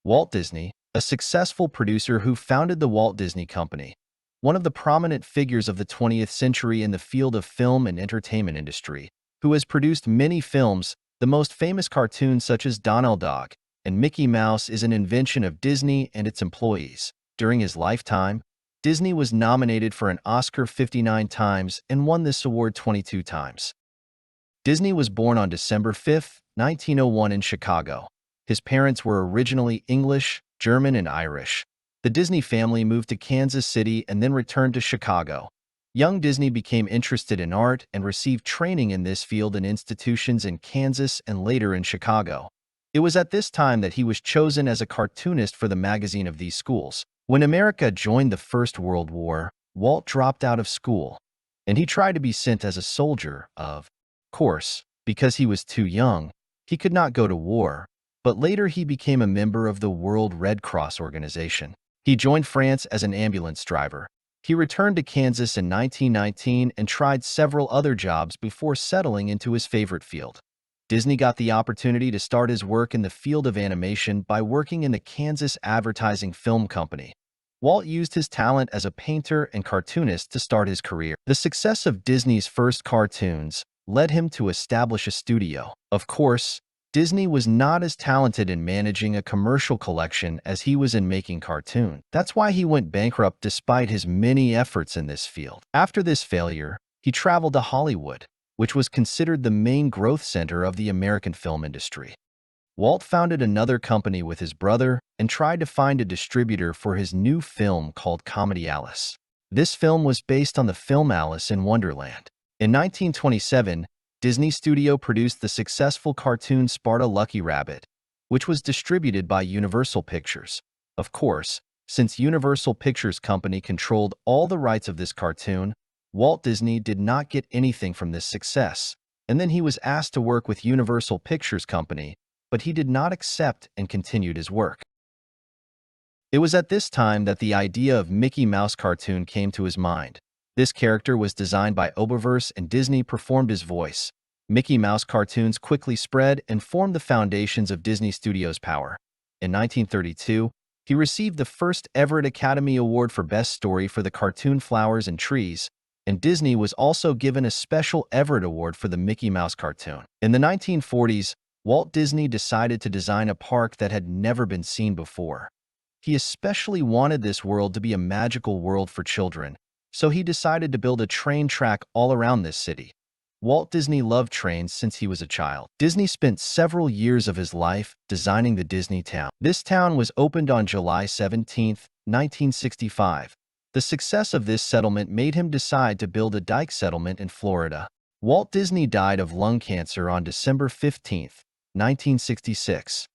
Walt Disney, a successful producer who founded the Walt Disney Company, one of the prominent figures of the 20th century in the field of film and entertainment industry, who has produced many films. The most famous cartoons such as Donald Duck and Mickey Mouse is an invention of Disney and its employees. During his lifetime, Disney was nominated for an Oscar 59 times and won this award 22 times. Disney was born on December 5, 1901 in Chicago. His parents were originally English, German, and Irish. The Disney family moved to Kansas City and then returned to Chicago. Young Disney became interested in art and received training in this field in institutions in Kansas and later in Chicago. It was at this time that he was chosen as a cartoonist for the magazine of these schools. When America joined the First World War, Walt dropped out of school, and he tried to be sent as a soldier. Of course, because he was too young, he could not go to war, but later he became a member of the World Red Cross organization. He joined France as an ambulance driver. He returned to Kansas in 1919 and tried several other jobs before settling into his favorite field. Disney got the opportunity to start his work in the field of animation by working in the Kansas Advertising Film Company. Walt used his talent as a painter and cartoonist to start his career. The success of Disney's first cartoons led him to establish a studio. Of course, Disney was not as talented in managing a commercial collection as he was in making cartoons. That's why he went bankrupt despite his many efforts in this field. After this failure, he traveled to Hollywood, which was considered the main growth center of the American film industry. Walt founded another company with his brother and tried to find a distributor for his new film called Comedy Alice. This film was based on the film Alice in Wonderland. In 1927, Disney Studio produced the successful cartoon Sparta Lucky Rabbit, which was distributed by Universal Pictures. Of course, since Universal Pictures Company controlled all the rights of this cartoon, Walt Disney did not get anything from this success, and then he was asked to work with Universal Pictures Company, but he did not accept and continued his work. It was at this time that the idea of Mickey Mouse cartoon came to his mind. This character was designed by Oberverse and Disney performed his voice. Mickey Mouse cartoons quickly spread and formed the foundations of Disney Studios' power. In 1932, he received the first Everett Academy Award for Best Story for the cartoon Flowers and Trees, and Disney was also given a special Everett Award for the Mickey Mouse cartoon. In the 1940s, Walt Disney decided to design a park that had never been seen before. He especially wanted this world to be a magical world for children, so he decided to build a train track all around this city. Walt Disney loved trains since he was a child. Disney spent several years of his life designing the Disney town. This town was opened on July 17, 1965. The success of this settlement made him decide to build a dike settlement in Florida. Walt Disney died of lung cancer on December 15, 1966.